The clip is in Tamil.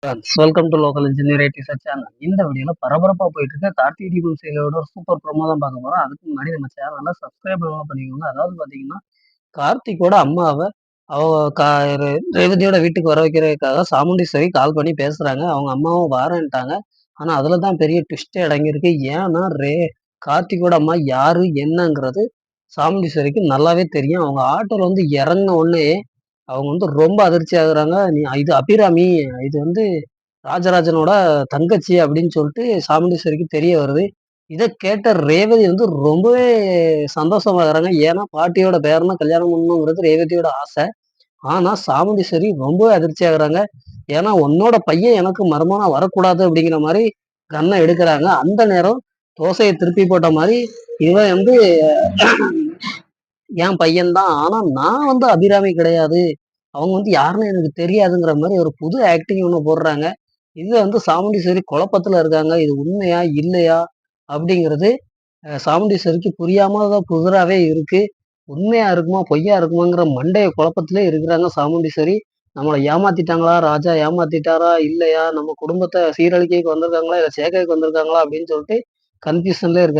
Welcome to local engineer research channel. இந்த வீடியோல பரபரப்பா போயிட்டு இருக்க கார்த்திகை தீபம் சீரியலோட ஒரு சூப்பர் ப்ரோமோ தான் பார்க்க போறோம். அதுக்கு முன்னாடி நம்ம சேனலை சப்ஸ்கிரைப் பண்ணிக்கோங்க. அதாவது பாத்தீங்கன்னா, கார்த்திக்கோட அம்மாவை அவ கா ரேவதியோட வீட்டுக்கு வர வைக்கிறதுக்காக சாமுண்டீஸ்வரி கால் பண்ணி பேசுறாங்க. அவங்க அம்மாவும் வாரேன்ட்டாங்க. ஆனா அதுல தான் பெரிய ட்விஸ்டே அடங்கியிருக்கு. ஏன்னா கார்த்திக்கோட அம்மா யாரு என்னங்கிறது சாமுண்டீஸ்வரிக்கு நல்லாவே தெரியும். அவங்க ஆட்டோல வந்து இறங்கின உடனே அவங்க வந்து ரொம்ப அதிர்ச்சி ஆகுறாங்க. இது அபிராமி, இது வந்து ராஜராஜனோட தங்கச்சி அப்படின்னு சொல்லிட்டு சாமுண்டீஸ்வரிக்கு தெரிய வருது. இத கேட்ட ரேவதி வந்து ரொம்பவே சந்தோஷமாகுறாங்க. ஏன்னா பாட்டியோட பேரன கல்யாணம் பண்ணணுங்கிறது ரேவதியோட ஆசை. ஆனா சாமுண்டீஸ்வரி ரொம்பவே அதிர்ச்சி ஆகுறாங்க. ஏன்னா உன்னோட பையன் எனக்கு மருமகனா வரக்கூடாது அப்படிங்கிற மாரி கண்ண எடுக்குறாங்க. அந்த நேரம் தோசைய திருப்பி போட்ட மாரி இவன் வந்து என் பையன் தான். ஆனா நான் வந்து அபிராமி கிடையாது. அவங்க வந்து யாருன்னு எனக்கு தெரியாதுங்கிற மாரி ஒரு புது ஆக்டிங் ஒண்ணு போடுறாங்க. இது வந்து சாமுண்டீஸ்வரி குழப்பத்துல இருக்காங்க. இது உண்மையா? இல்லையா? அப்படிங்கிறது சாமுண்டீஸ்வரிக்கு புரியாம புதிராவே இருக்கு. உண்மையா இருக்குமா? பொய்யா இருக்குமாங்கிற மண்டைய குழப்பத்திலே இருக்கிறாங்க சாமுண்டீஸ்வரி. நம்மள ஏமாத்திட்டாங்களா? ராஜா ஏமாத்திட்டாரா? இல்லையா? நம்ம குடும்பத்த சீரழிக்கக்கு வந்திருக்காங்களா? இல்ல சேர்க்கறக்கு வந்திருக்காங்களா? அப்படின்னு சொல்லிட்டு கன்ஃப்யூஷன்லயே இருக்காங்க.